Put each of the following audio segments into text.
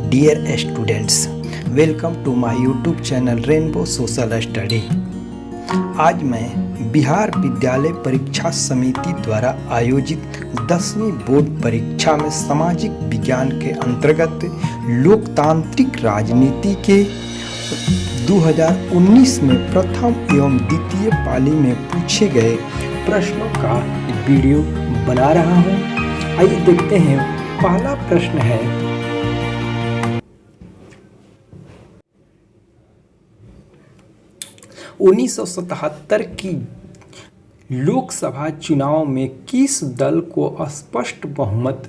Dear students, welcome to my YouTube channel Rainbow Social Study। आज मैं बिहार विद्यालय परीक्षा समिति द्वारा आयोजित 10वीं बोर्ड परीक्षा में सामाजिक विज्ञान के अंतर्गत लोकतांत्रिक राजनीति के 2019 में प्रथम एवं द्वितीय पाली में पूछे गए प्रश्नों का वीडियो बना रहा हूं। आइए देखते हैं। पहला प्रश्न है, 1977 की लोकसभा चुनाव में किस दल को स्पष्ट बहुमत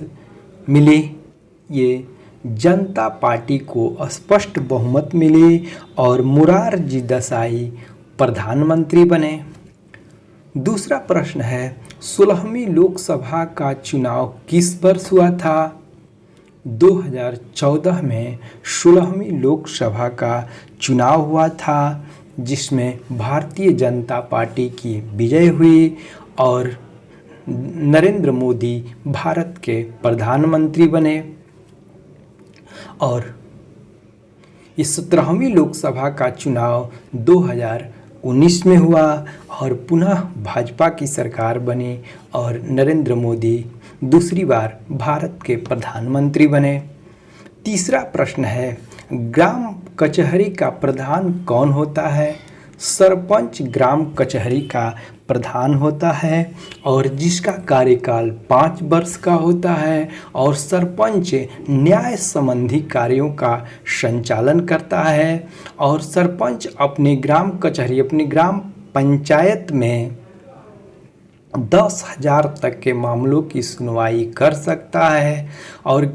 मिले? ये जनता पार्टी को स्पष्ट बहुमत मिले और मोरारजी देसाई प्रधानमंत्री बने। दूसरा प्रश्न है, 16वीं लोकसभा का चुनाव किस वर्ष हुआ था? 2014 में 16वीं लोकसभा का चुनाव हुआ था, जिसमें भारतीय जनता पार्टी की विजय हुई और नरेंद्र मोदी भारत के प्रधानमंत्री बने। और इस 17वीं लोकसभा का चुनाव 2019 में हुआ और पुनः भाजपा की सरकार बनी और नरेंद्र मोदी दूसरी बार भारत के प्रधानमंत्री बने। तीसरा प्रश्न है, ग्राम कचहरी का प्रधान कौन होता है? सरपंच ग्राम कचहरी का प्रधान होता है और जिसका कार्यकाल 5 वर्ष का होता है और सरपंच न्याय संबंधी कार्यों का संचालन करता है और सरपंच अपने ग्राम कचहरी अपनी ग्राम पंचायत में 10,000 तक के मामलों की सुनवाई कर सकता है और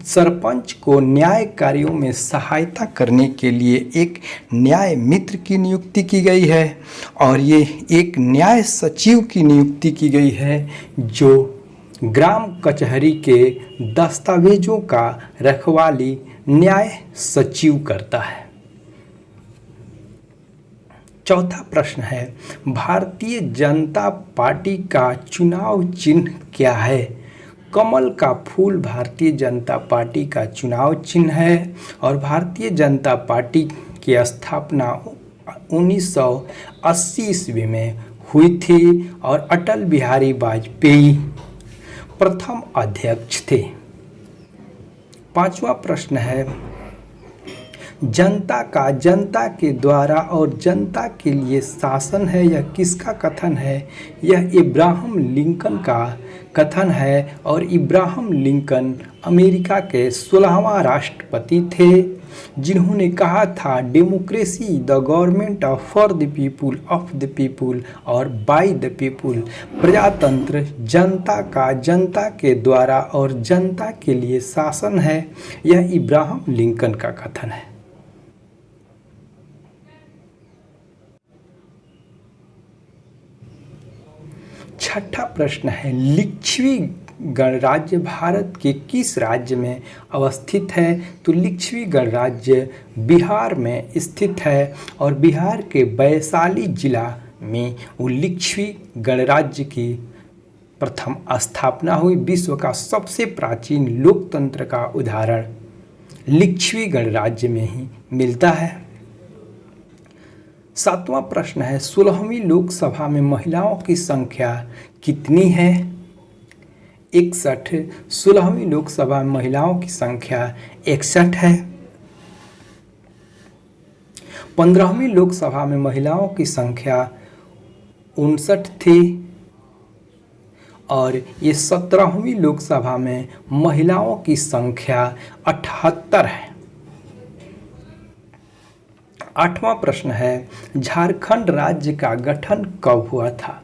सरपंच को न्याय कार्यों में सहायता करने के लिए एक न्याय मित्र की नियुक्ति की गई है और ये एक न्याय सचिव की नियुक्ति की गई है जो ग्राम कचहरी के दस्तावेजों का रखवाली न्याय सचिव करता है। चौथा प्रश्न है, भारतीय जनता पार्टी का चुनाव चिन्ह क्या है? कमल का फूल भारतीय जनता पार्टी का चुनाव चिन्ह है और भारतीय जनता पार्टी की स्थापना 1980 ईस्वी में हुई थी और अटल बिहारी वाजपेयी प्रथम अध्यक्ष थे। पांचवा प्रश्न है, जनता का जनता के द्वारा और जनता के लिए शासन है, यह किसका कथन है? यह इब्राहम लिंकन का कथन है और इब्राहम लिंकन अमेरिका के 16वां राष्ट्रपति थे जिन्होंने कहा था, democracy the government of for the people of the people और बाय द पीपुल। प्रजातंत्र जनता का जनता के द्वारा और जनता के लिए शासन है, यह इब्राहम लिंकन का कथन है। छठा प्रश्न है, लिच्छवी गणराज्य भारत के किस राज्य में अवस्थित है? तो लिच्छवी गणराज्य बिहार में स्थित है और बिहार के वैशाली जिला में वो लिच्छवी गणराज्य की प्रथम स्थापना हुई। विश्व का सबसे प्राचीन लोकतंत्र का उदाहरण लिच्छवी गणराज्य में ही मिलता है। सातवां प्रश्न है, 16वीं लोकसभा में महिलाओं की संख्या कितनी है? 61। 16वीं लोकसभा में महिलाओं की संख्या 61 है। 15वीं लोकसभा में महिलाओं की संख्या 59 थी और ये 17वीं लोकसभा में महिलाओं की संख्या 78 है। 8वां प्रश्न है, झारखंड राज्य का गठन कब हुआ था?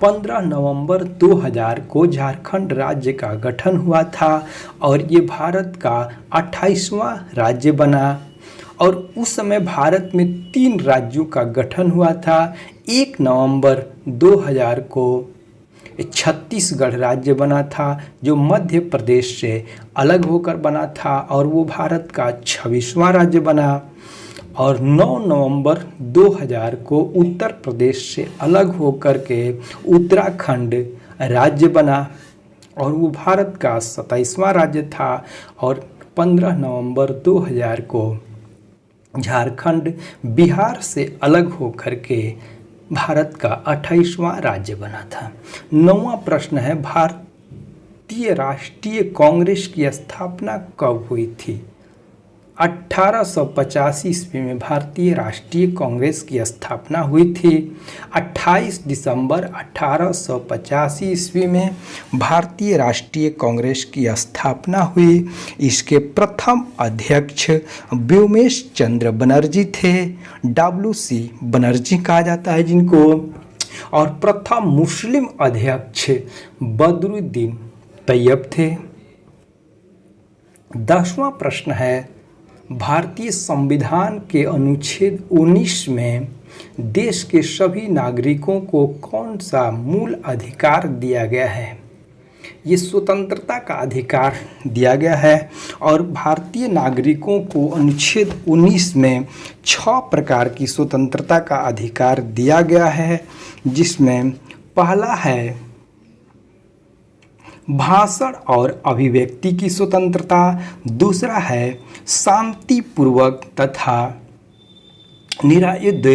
15 नवंबर 2000 को झारखंड राज्य का गठन हुआ था और ये भारत का 28वां राज्य बना और उस समय भारत में 3 राज्यों का गठन हुआ था। 1 नवंबर 2000 को छत्तीसगढ़ राज्य बना था जो मध्य प्रदेश से अलग होकर बना था और वो भारत का 26वां राज्य बना और 9 नवंबर 2000 को उत्तर प्रदेश से अलग होकर के उत्तराखंड राज्य बना और वो भारत का 27वां राज्य था और 15 नवंबर 2000 को झारखंड बिहार से अलग होकर के भारत का 28वां राज्य बना था। 9वां प्रश्न है, भारतीय राष्ट्रीय कांग्रेस की स्थापना कब हुई थी? 1885 ईस्वी में भारतीय राष्ट्रीय कांग्रेस की स्थापना हुई थी। 28 दिसंबर 1885 ईस्वी में भारतीय राष्ट्रीय कांग्रेस की स्थापना हुई। इसके प्रथम अध्यक्ष व्योमेश चंद्र बनर्जी थे, WC बनर्जी कहा जाता है जिनको, और प्रथम मुस्लिम अध्यक्ष बदरुद्दीन तैयब थे। 10वां प्रश्न है, भारतीय संविधान के अनुच्छेद 19 में देश के सभी नागरिकों को कौन सा मूल अधिकार दिया गया है? ये स्वतंत्रता का अधिकार दिया गया है और भारतीय नागरिकों को अनुच्छेद 19 में 6 प्रकार की स्वतंत्रता का अधिकार दिया गया है, जिसमें पहला है भाषण और अभिव्यक्ति की स्वतंत्रता, दूसरा है शांतिपूर्वक तथा निरायुध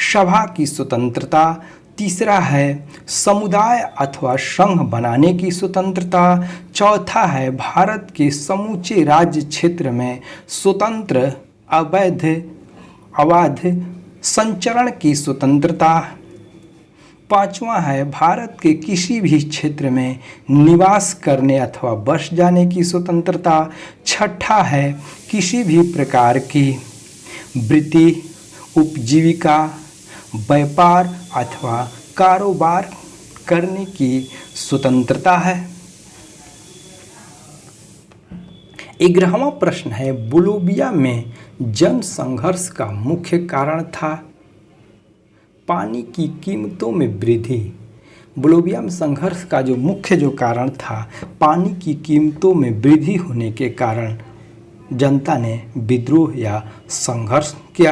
सभा की स्वतंत्रता, तीसरा है समुदाय अथवा संघ बनाने की स्वतंत्रता, चौथा है भारत के समूचे राज्य क्षेत्र में स्वतंत्र अबाध संचरण की स्वतंत्रता, पांचवा है भारत के किसी भी क्षेत्र में निवास करने अथवा बस जाने की स्वतंत्रता, छठा है किसी भी प्रकार की वृत्ति, उपजीविका, व्यापार अथवा कारोबार करने की स्वतंत्रता है। 11वां प्रश्न है, बोलिविया में जन संघर्ष का मुख्य कारण था? पानी की कीमतों में वृद्धि। बोलिविया में संघर्ष का जो मुख्य कारण था, पानी की कीमतों में वृद्धि होने के कारण जनता ने विद्रोह या संघर्ष किया।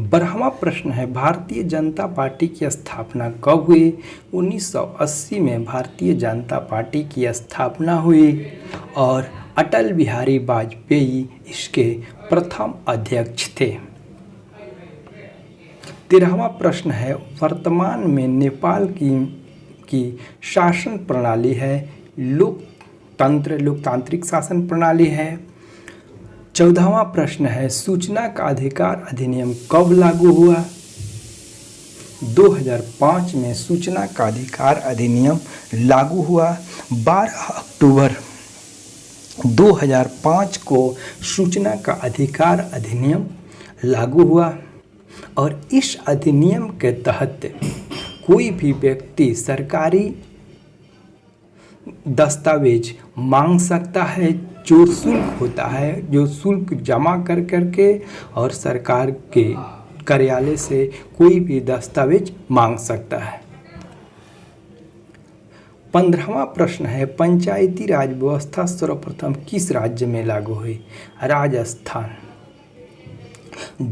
12वां प्रश्न है, भारतीय जनता पार्टी की स्थापना कब हुई? 1980 में भारतीय जनता पार्टी की स्थापना हुई और अटल बिहारी वाजपेयी इसके प्रथम अध्यक्ष थे। 13वां प्रश्न है, वर्तमान में नेपाल की शासन प्रणाली है लोकतांत्रिक शासन प्रणाली है। 14वां प्रश्न है, सूचना का अधिकार अधिनियम कब लागू हुआ? 2005 में सूचना का अधिकार अधिनियम लागू हुआ। 12 अक्टूबर 2005 को सूचना का अधिकार अधिनियम लागू हुआ और इस अधिनियम के तहत कोई भी व्यक्ति सरकारी दस्तावेज मांग सकता है, जो शुल्क होता है, जो शुल्क जमा कर करके और सरकार के कार्यालय से कोई भी दस्तावेज मांग सकता है। 15वां प्रश्न है, पंचायती राज व्यवस्था सर्वप्रथम किस राज्य में लागू हुई? राजस्थान।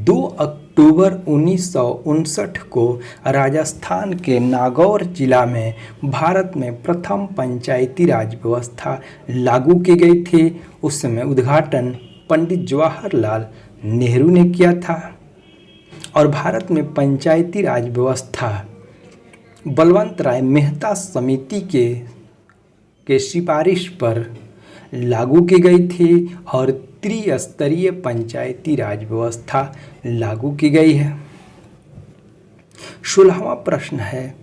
2 अक्टूबर 1959 को राजस्थान के नागौर जिला में भारत में प्रथम पंचायती राज व्यवस्था लागू की गई थी। उस समय उद्घाटन पंडित जवाहरलाल नेहरू ने किया था और भारत में पंचायती राज व्यवस्था बलवंत राय मेहता समिति के सिफारिश पर लागू की गई थी और त्रिस्तरीय पंचायती राज व्यवस्था लागू की गई है। 16वां प्रश्न है,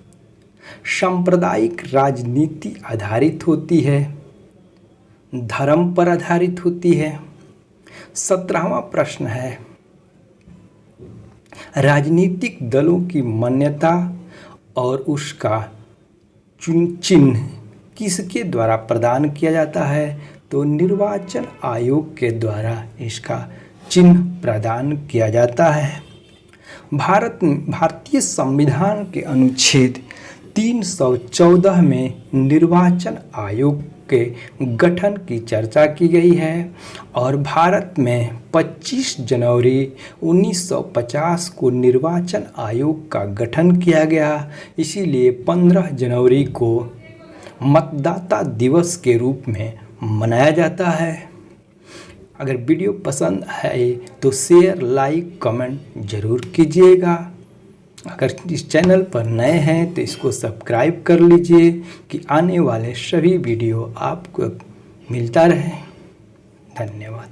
सांप्रदायिक राजनीति आधारित होती है, धर्म पर आधारित होती है? 17वां प्रश्न है, राजनीतिक दलों की मान्यता और उसका चिन्ह किसके द्वारा प्रदान किया जाता है? तो निर्वाचन आयोग के द्वारा इसका चिन्ह प्रदान किया जाता है। भारतीय संविधान के अनुच्छेद 314 में निर्वाचन आयोग के गठन की चर्चा की गई है और भारत में 25 जनवरी 1950 को निर्वाचन आयोग का गठन किया गया। इसीलिए 15 जनवरी को मतदाता दिवस के रूप में मनाया जाता है। अगर वीडियो पसंद आए तो शेयर, लाइक, कमेंट ज़रूर कीजिएगा। अगर इस चैनल पर नए हैं तो इसको सब्सक्राइब कर लीजिए कि आने वाले सभी वीडियो आपको मिलता रहे। धन्यवाद।